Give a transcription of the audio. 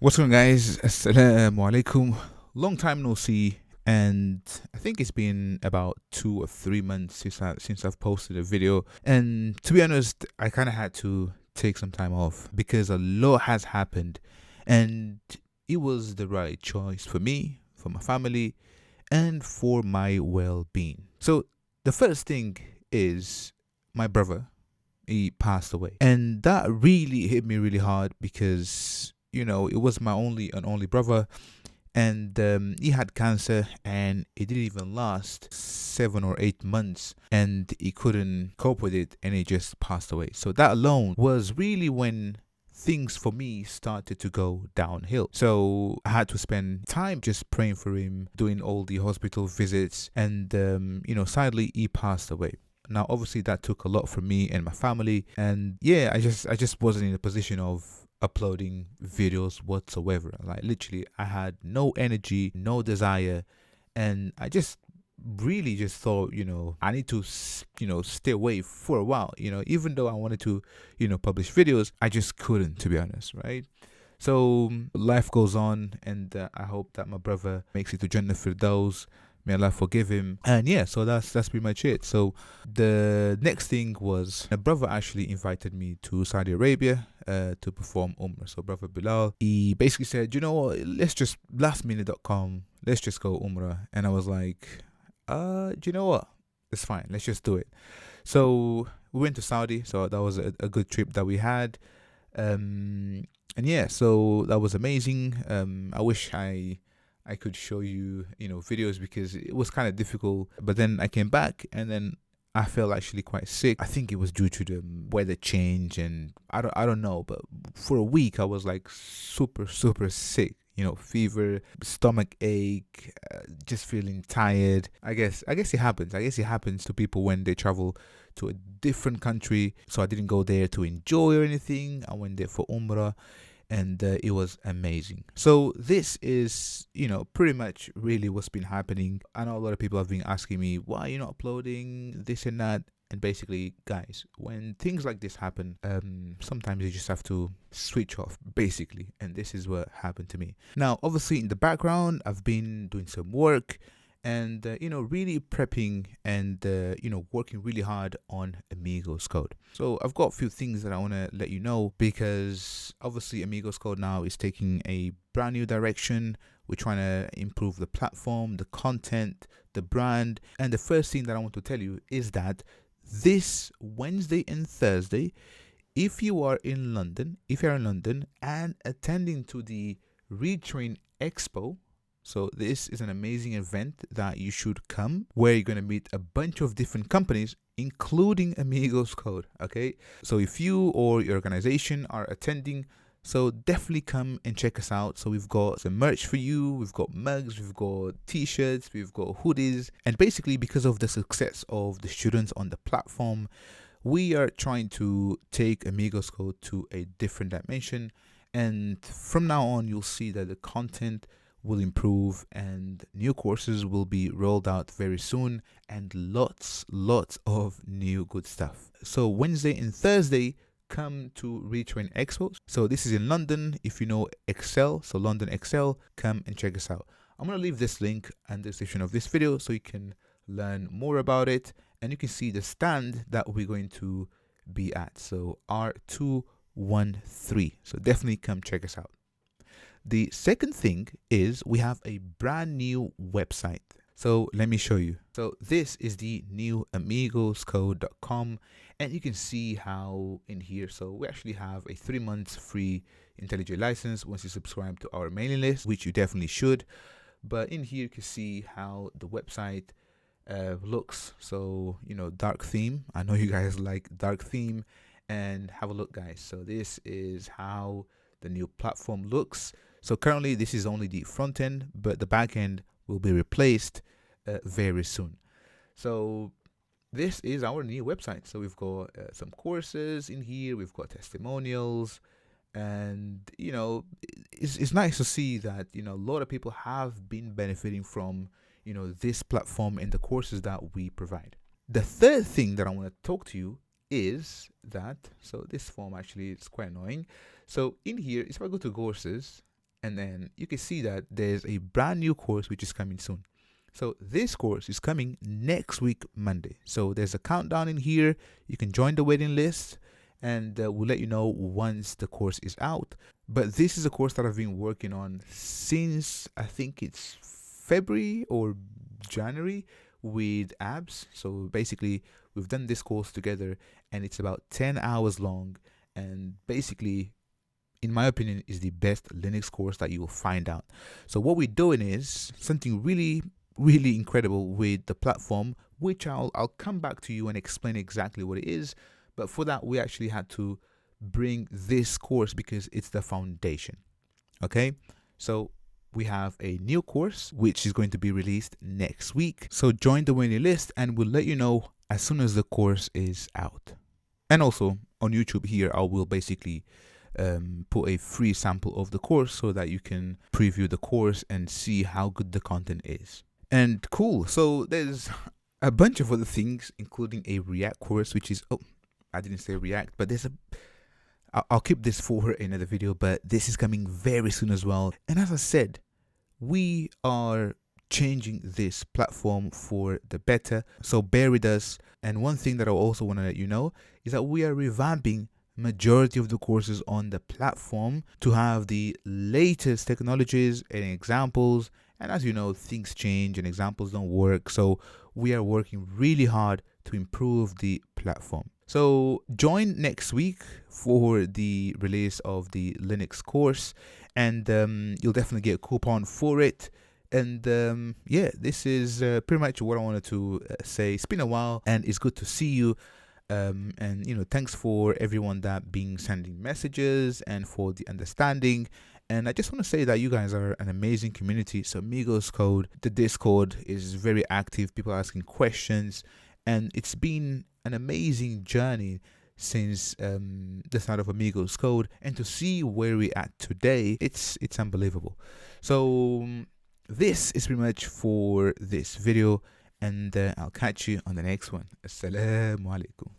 What's going on, guys? Assalamu alaikum. Long time no see, and I think it's been about 2 or 3 months since I've posted a video. And to be honest, I kind of had to take some time off because a lot has happened, and it was the right choice for me, for my family, and for my well-being. So the first thing is my brother. He passed away, and that really hit me really hard because it was my only brother, and he had cancer, and it didn't even last 7 or 8 months, and he couldn't cope with it, and he just passed away. So that alone was really when things for me started to go downhill. So I had to spend time just praying for him, doing all the hospital visits, and sadly he passed away. Now, obviously, that took a lot from me and my family, and yeah, I just wasn't in a position of uploading videos whatsoever. Like, literally, I had no energy, no desire, and I just really just thought, I need to stay away for a while. Even though I wanted to publish videos, I just couldn't, to be honest, right? So life goes on, and I hope that my brother makes it to Jannah Firdaus. May Allah forgive him. And yeah, so that's pretty much it. So the next thing was my brother actually invited me to Saudi Arabia to perform Umrah. So brother Bilal, he basically said, you know what, let's just lastminute.com, let's just go Umrah. And I was like, do you know what? It's fine. Let's just do it. So we went to Saudi. So that was a good trip that we had. And yeah, so that was amazing. I wish I could show you videos because it was kind of difficult. But then I came back, and then I felt actually quite sick. I think it was due to the weather change, and I don't know, but for a week I was like super sick. Fever, stomach ache, just feeling tired. I guess it happens. I guess it happens to people when they travel to a different country. So I didn't go there to enjoy or anything. I went there for Umrah, and it was amazing. So this is pretty much really what's been happening. I know a lot of people have been asking me, why are you not uploading this and that. And basically, guys, when things like this happen, sometimes you just have to switch off, basically. And this is what happened to me. Now, obviously, in the background, I've been doing some work, and really prepping, and working really hard on Amigoscode. So I've got a few things that I want to let you know, because obviously Amigoscode now is taking a brand new direction. We're trying to improve the platform, the content, the brand. And the first thing that I want to tell you is that this Wednesday and Thursday, if you're in London and attending to the Retrain Expo, so this is an amazing event that you should come, where you're going to meet a bunch of different companies, including Amigoscode. Okay, so if you or your organization are attending, so definitely come and check us out. So we've got some merch for you, we've got mugs, we've got t-shirts, we've got hoodies. And basically, because of the success of the students on the platform, we are trying to take Amigoscode to a different dimension. And from now on, you'll see that the content will improve, and new courses will be rolled out very soon, and lots of new good stuff. So Wednesday and Thursday, come to Retrain Expo. So this is in London. If you know Excel, so London Excel, come and check us out. I'm going to leave this link in the description of this video so you can learn more about it, and you can see the stand that we're going to be at. So R213. So definitely come check us out. The second thing is we have a brand new website. So let me show you. So this is the new amigoscode.com, and you can see how in here, so we actually have a 3 months free IntelliJ license once you subscribe to our mailing list, which you definitely should. But in here you can see how the website looks. So dark theme. I know you guys like dark theme, and have a look, guys. So this is how the new platform looks. So currently this is only the front end, but the back end will be replaced very soon. So this is our new website. So we've got some courses in here, we've got testimonials, and it's nice to see that a lot of people have been benefiting from this platform and the courses that we provide. The third thing that I want to talk to you is that, so this form actually is quite annoying. So in here, if I go to courses, and then you can see that there's a brand new course which is coming soon. So this course is coming next week, Monday. So there's a countdown in here. You can join the waiting list, and we'll let you know once the course is out. But this is a course that I've been working on since I think it's February or January with abs. So basically we've done this course together, and it's about 10 hours long, and basically, in my opinion, is the best Linux course that you will find out. So what we're doing is something really incredible with the platform, which I'll come back to you and explain exactly what it is. But for that, we actually had to bring this course because it's the foundation. Okay, so we have a new course which is going to be released next week. So join the waiting list, and we'll let you know as soon as the course is out. And also on YouTube here, I will basically put a free sample of the course so that you can preview the course and see how good the content is. And cool, so there's a bunch of other things, including a React course, which is, oh, I didn't say React, but I'll keep this for another video, but this is coming very soon as well. And as I said, we are changing this platform for the better, so bear with us. And one thing that I also want to let you know is that we are revamping majority of the courses on the platform to have the latest technologies and examples. And as you know, things change and examples don't work, so we are working really hard to improve the platform. So join next week for the release of the Linux course, and you'll definitely get a coupon for it. And yeah, this is pretty much what I wanted to say. It's been a while, and it's good to see you. And you know, thanks for everyone that been sending messages and for the understanding. And I just want to say that you guys are an amazing community. So Amigoscode, the Discord is very active, people are asking questions, and it's been an amazing journey since the start of Amigoscode. And to see where we're at today, it's unbelievable. So this is pretty much for this video, and I'll catch you on the next one. Assalamu alaikum.